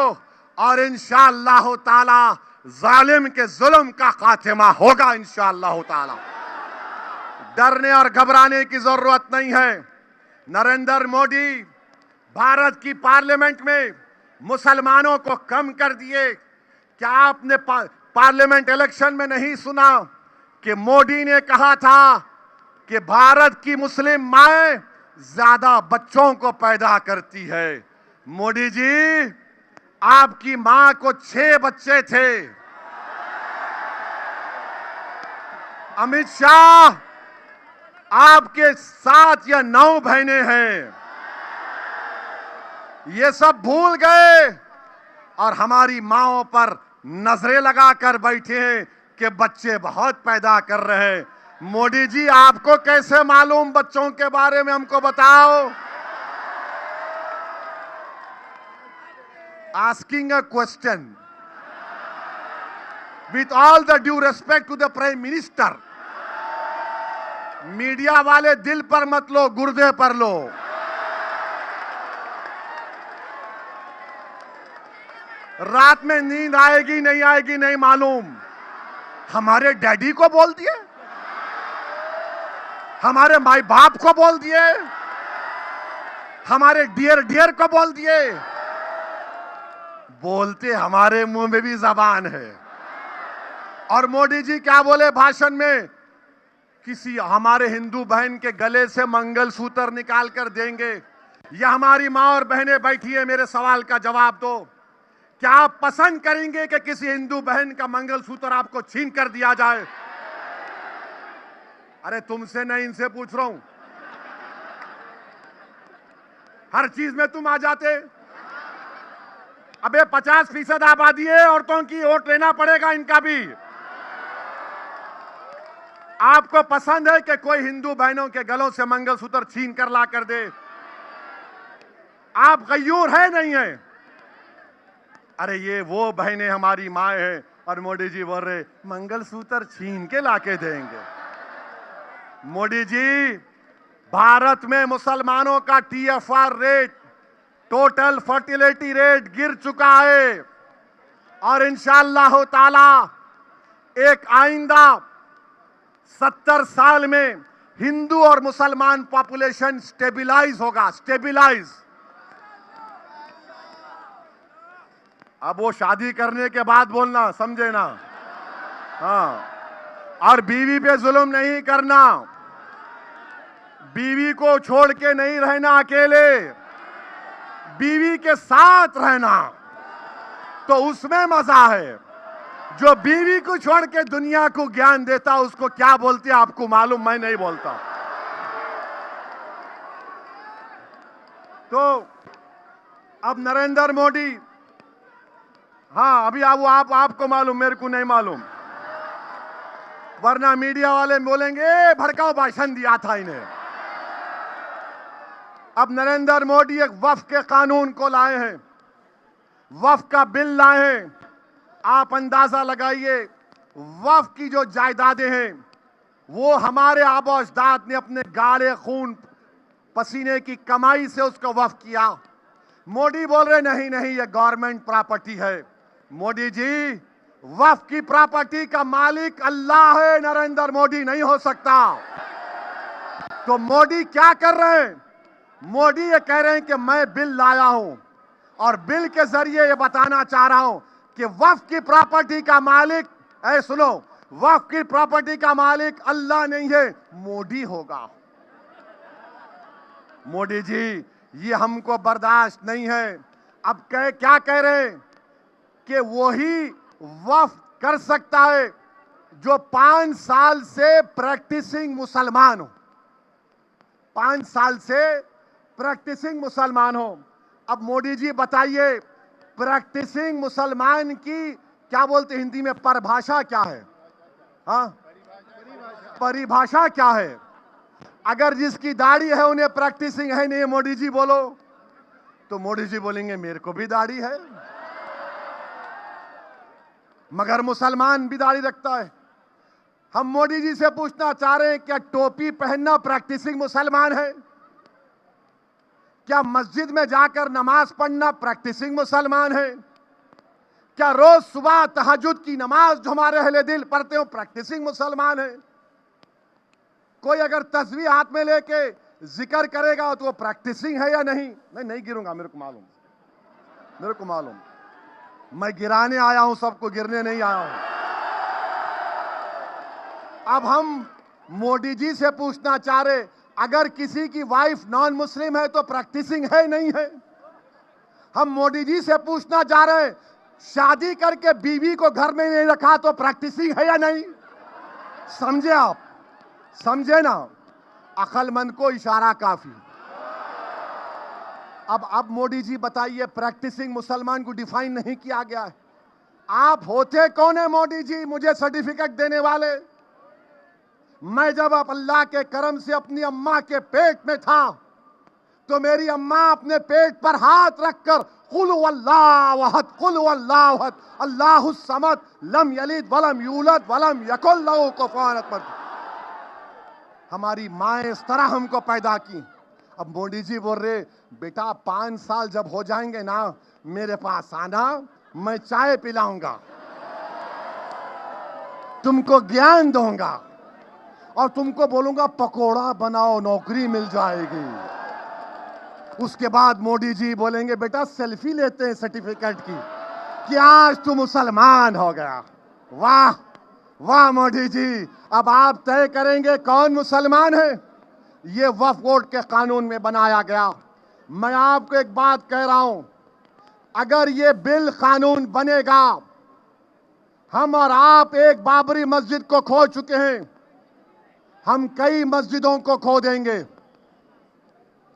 और इंशाअल्लाह ताला जालिम के जुल्म का खात्मा होगा इंशाअल्लाह ताला। डरने और घबराने की जरूरत नहीं है। नरेंद्र मोदी भारत की पार्लियामेंट में मुसलमानों को कम कर दिए, क्या आपने पार्लियामेंट इलेक्शन में नहीं सुना कि मोदी ने कहा था कि भारत की मुस्लिम माएं ज्यादा बच्चों को पैदा करती है? मोदी जी, आपकी मां को 6 बच्चे थे। अमित शाह, आपके 7 या 9 बहनें हैं। ये सब भूल गए और हमारी माओं पर नजरें लगाकर बैठे हैं कि बच्चे बहुत पैदा कर रहे हैं। मोदी जी, आपको कैसे मालूम बच्चों के बारे में, हमको बताओ। Asking a question with all the due respect to the Prime Minister, media वाले दिल पर मत लो, गुर्दे पर लो। रात में नींद आएगी नहीं आएगी नहीं मालूम, हमारे डैडी को बोल दिए, हमारे माई बाप को बोल दिए, हमारे डियर डियर को बोल दिए। बोलते हमारे मुंह में भी जबान है। और मोदी जी क्या बोले भाषण में? किसी हमारे हिंदू बहन के गले से मंगलसूत्र निकाल कर देंगे। या हमारी मां और बहनें बैठी है, मेरे सवाल का जवाब दो। क्या आप पसंद करेंगे कि किसी हिंदू बहन का मंगलसूत्र आपको छीन कर दिया जाए? अरे तुमसे नहीं, इनसे पूछ रहा हूं। हर चीज में तुम आ जाते। अबे 50% आबादी है औरतों की, वोट लेना पड़ेगा इनका भी। आपको पसंद है कि कोई हिंदू बहनों के गलों से मंगलसूत्र छीन कर ला कर दे? आप गयूर है नहीं है? अरे ये वो बहनें हमारी माँ हैं और मोदी जी बोल रहे मंगलसूत्र छीन के लाके देंगे। मोदी जी, भारत में मुसलमानों का TFR rate, total fertility rate गिर चुका है और इंशाअल्लाह ताला एक आइंदा 70 साल में हिंदू और मुसलमान पॉपुलेशन स्टेबलाइज होगा। स्टेबलाइज। अब वो शादी करने के बाद बोलना, समझे ना? हाँ। और बीवी पे जुल्म नहीं करना, बीवी को छोड़ के नहीं रहना अकेले, बीवी के साथ रहना, तो उसमें मजा है। जो बीवी को छोड़ के दुनिया को ज्ञान देता उसको क्या बोलते हैं आपको मालूम? मैं नहीं बोलता। तो अब नरेंद्र मोदी, हाँ अभी आपको मालूम, मेरे को नहीं मालूम, वरना मीडिया वाले बोलेंगे भड़काऊ भाषण दिया था इन्हें। अब नरेंद्र मोदी एक वक्फ के कानून को लाए हैं, वक्फ का बिल लाए हैं। आप अंदाजा लगाइए, वक्फ की जो जायदादें हैं वो हमारे आबा अजदाद ने अपने गाढ़े खून पसीने की कमाई से उसको वक्फ किया। मोदी बोल रहे नहीं नहीं, ये गवर्नमेंट प्रॉपर्टी है। मोदी जी, वक्फ की प्रॉपर्टी का मालिक अल्लाह है, नरेंद्र मोदी नहीं हो सकता। तो मोदी क्या कर रहे हैं? मोदी ये कह रहे हैं कि मैं बिल लाया हूं और बिल के जरिए ये बताना चाह रहा हूं कि वक्फ की प्रॉपर्टी का मालिक, सुनो, वक्फ की प्रॉपर्टी का मालिक अल्लाह नहीं है, मोदी होगा। मोदी जी, ये हमको बर्दाश्त नहीं है। अब क्या कह रहे हैं कि वही वक्फ कर सकता है जो 5 साल से प्रैक्टिसिंग मुसलमान हो। 5 साल से प्रैक्टिसिंग मुसलमान हो। अब मोदी जी बताइए, प्रैक्टिसिंग मुसलमान की क्या बोलते हिंदी में, परिभाषा क्या है? हाँ, परिभाषा क्या है? अगर जिसकी दाढ़ी है उन्हें प्रैक्टिसिंग है नहीं, मोदी जी बोलो, तो मोदी जी बोलेंगे मेरे को भी दाढ़ी है, मगर मुसलमान भी दाढ़ी रखता है। हम मोदी जी से पूछना चाह रहे हैं, क्या टोपी पहनना प्रैक्टिसिंग मुसलमान है? क्या मस्जिद में जाकर नमाज पढ़ना प्रैक्टिसिंग मुसलमान है? क्या रोज सुबह तहज्जुद की नमाज जो हमारे अहले दिल पढ़ते हो प्रैक्टिसिंग मुसलमान है? कोई अगर तस्वीर हाथ में लेके जिक्र करेगा तो वो प्रैक्टिसिंग है या नहीं? मैं नहीं गिरूंगा, मेरे को मालूम, मेरे को मालूम। मैं गिराने आया हूं, सबको गिरने नहीं आया हूं। अब हम मोदी जी से पूछना चाह रहे, अगर किसी की वाइफ नॉन मुस्लिम है तो प्रैक्टिसिंग है नहीं है? हम मोदी जी से पूछना चाह रहे हैं, शादी करके बीवी को घर में नहीं रखा तो प्रैक्टिसिंग है या नहीं? समझे आप? समझे ना? अक्लमंद को इशारा काफी। अब मोदी जी बताइए, प्रैक्टिसिंग मुसलमान को डिफाइन नहीं किया गया है। आप होते कौन है मोदी जी मुझे सर्टिफिकेट देने वाले? मैं जब अल्लाह के करम से अपनी अम्मा के पेट में था तो मेरी अम्मा अपने पेट पर हाथ रखकर कुल वल्लाहु अहद, कुल वल्लाहु अहद, अल्लाहुस समद, लम यलिद वलम यूलद वलम यकुल लहू कुफुवन अहद। हमारी माँ इस तरह हमको पैदा की। अब मोदी जी बोल रहे, बेटा 5 साल जब हो जाएंगे ना, मेरे पास आना, मैं चाय पिलाऊंगा, तुमको ज्ञान दूंगा और तुमको बोलूंगा पकोड़ा बनाओ, नौकरी मिल जाएगी। उसके बाद मोदी जी बोलेंगे, बेटा सेल्फी लेते हैं सर्टिफिकेट की कि आज तू मुसलमान हो गया। वाह वाह मोदी जी, अब आप तय करेंगे कौन मुसलमान है। ये वक्फ बोर्ड के कानून में बनाया गया। मैं आपको एक बात कह रहा हूं, अगर ये बिल कानून बनेगा, हम और आप एक बाबरी मस्जिद को खो चुके हैं, हम कई मस्जिदों को खो देंगे।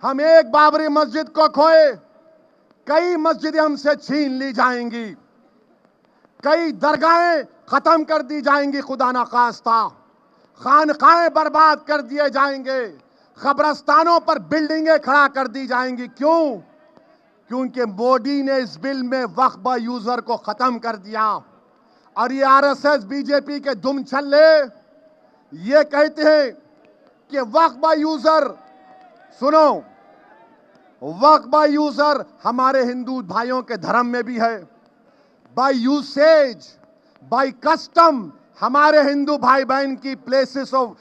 हम एक बाबरी मस्जिद को खोए, कई मस्जिदें हमसे छीन ली जाएंगी, कई दरगाहें खत्म कर दी जाएंगी, खुदा ना खास्ता खानकाहें बर्बाद कर दिए जाएंगे, कब्रस्तानों पर बिल्डिंगें खड़ा कर दी जाएंगी। क्यों? क्योंकि मोदी ने इस बिल में वक्फ बाय यूजर को खत्म कर दिया। और ये आरएसएस बीजेपी के दुम छल्ले ये कहते हैं कि वक्फ बाय यूजर, सुनो, वक्फ बाय यूजर हमारे हिंदू भाइयों के धर्म में भी है। बाय यूसेज, बाय कस्टम हमारे हिंदू भाई बहन की प्लेसेस ऑफ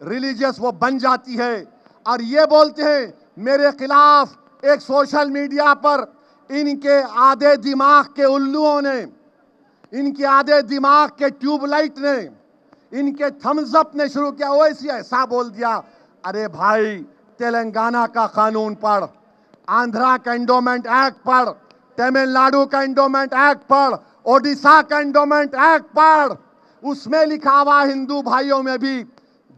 रिलीजियस वो बन जाती है। और ये बोलते हैं मेरे खिलाफ एक सोशल मीडिया पर इनके आधे दिमाग के उल्लुओं ने, इनके आधे दिमाग के ट्यूबलाइट ने, इनके थम्स अप ने शुरू किया, वैसे ऐसा बोल दिया। अरे भाई, तेलंगाना का कानून पढ़, आंध्रा का एंडोमेंट एक्ट पढ़, तमिलनाडु का एंडोमेंट एक्ट पढ़, ओडिशा का एंडोमेंट एक्ट पढ़। उसमें लिखा हुआ हिंदू भाइयों में भी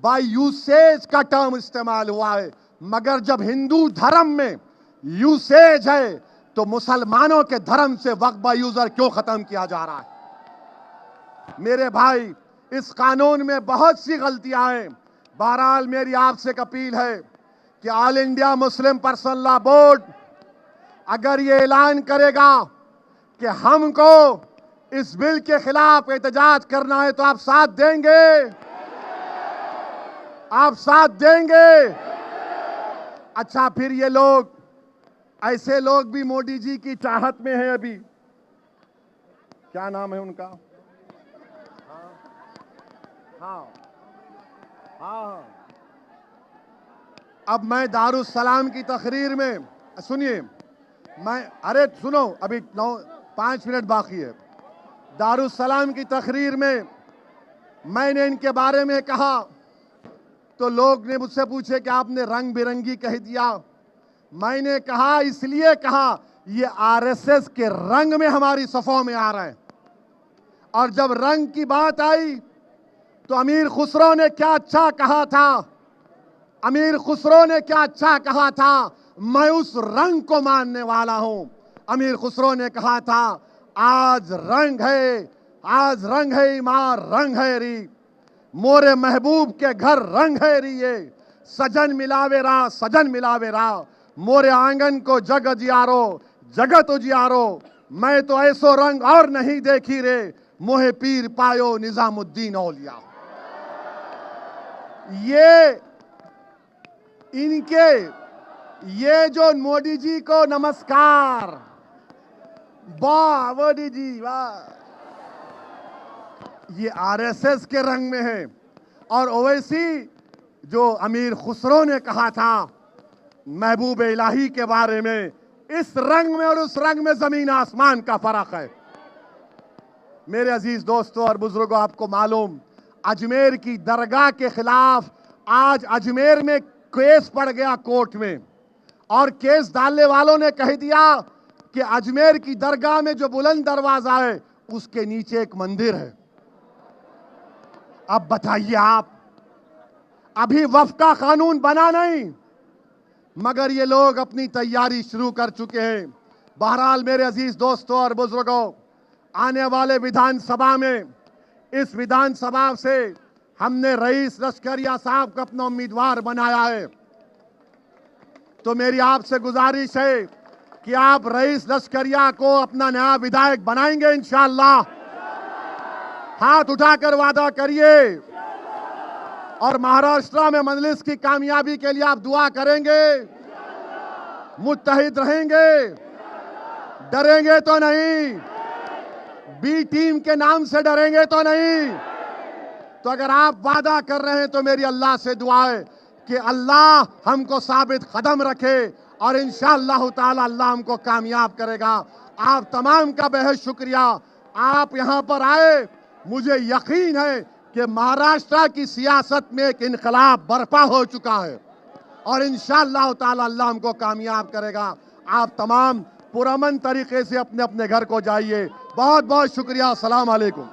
बाय यूसेज का टर्म इस्तेमाल हुआ है। मगर जब हिंदू धर्म में यूसेज है तो मुसलमानों के धर्म से वक्फ बाय यूजर क्यों खत्म किया जा रहा है? मेरे भाई, इस कानून में बहुत सी गलतियां हैं। बहरहाल मेरी आपसे एक अपील है कि all India Muslim personal law board अगर ये ऐलान करेगा कि हमको इस बिल के खिलाफ एहतजाज करना है तो आप साथ देंगे? आप साथ देंगे? अच्छा, फिर ये लोग, ऐसे लोग भी मोदी जी की चाहत में हैं। अभी क्या नाम है उनका? हाँ हाँ हाँ। अब मैं दारुस्सलाम की तकरीर में, सुनिए, मैं, अरे सुनो, अभी 5 मिनट बाकी है। दारुस्सलाम की तकरीर में मैंने इनके बारे में कहा तो लोग ने मुझसे पूछे कि आपने रंग बिरंगी कह दिया। मैंने कहा, इसलिए कहा ये आरएसएस के रंग में हमारी सफों में आ रहे हैं। और जब रंग की बात आई तो अमीर खुसरो ने क्या अच्छा कहा था, अमीर खुसरो ने क्या अच्छा कहा था, मैं उस रंग को मानने वाला हूं। अमीर खुसरो ने कहा था, आज रंग है, आज रंग है मां, रंग है री, मोरे महबूब के घर रंग है री, ये सजन मिलावे रा, सजन मिलावे रा, मोरे आंगन को जग जियारो, जगत उजियारो, मैं तो ऐसो रंग और नहीं देखी रे, मोहे पीर पायो निजामुद्दीन औलिया। ये इनके, ये जो मोदी जी को नमस्कार, वाह मोदी जी वाह, ये आरएसएस के रंग में है। और ओवैसी जो अमीर खुसरो ने कहा था महबूब इलाही के बारे में, इस रंग में और उस रंग में जमीन आसमान का फर्क है। मेरे अजीज दोस्तों और बुजुर्गों, आपको मालूम अजमेर की दरगाह के खिलाफ आज अजमेर में केस पड़ गया कोर्ट में, और केस डालने वालों ने कह दिया कि अजमेर की दरगाह में जो बुलंद दरवाजा है उसके नीचे एक मंदिर है। अब बताइए आप, अभी वक्फ का कानून बना नहीं, मगर ये लोग अपनी तैयारी शुरू कर चुके हैं। बहरहाल मेरे अजीज दोस्तों और बुजुर्गों, आने वाले विधानसभा में, इस विधानसभा से हमने रईस लश्करिया साहब को अपना उम्मीदवार बनाया है। तो मेरी आपसे गुजारिश है कि आप रईस लश्करिया को अपना नया विधायक बनाएंगे इंशाअल्लाह। हाथ उठाकर वादा करिए। और महाराष्ट्र में मजलिस की कामयाबी के लिए आप दुआ करेंगे, मुत्तहिद रहेंगे, डरेंगे तो नहीं, बी टीम के नाम से डरेंगे तो नहीं। तो अगर आप वादा कर रहे हैं तो मेरी अल्लाह से दुआ है कि अल्लाह हमको साबित कदम रखे और इंशाअल्लाह ताला अल्लाह हमको कामयाब करेगा। आप तमाम का बेहद शुक्रिया, आप यहां पर आए। मुझे यकीन है कि महाराष्ट्र की सियासत में एक इनकलाब बर्पा हो चुका है और इंशाअल्लाह ताला अल्लाह हमको कामयाब करेगा। आप तमाम पुरअमन तरीके से अपने अपने घर को जाइए। बहुत बहुत शुक्रिया। अस्सलाम वालेकुम।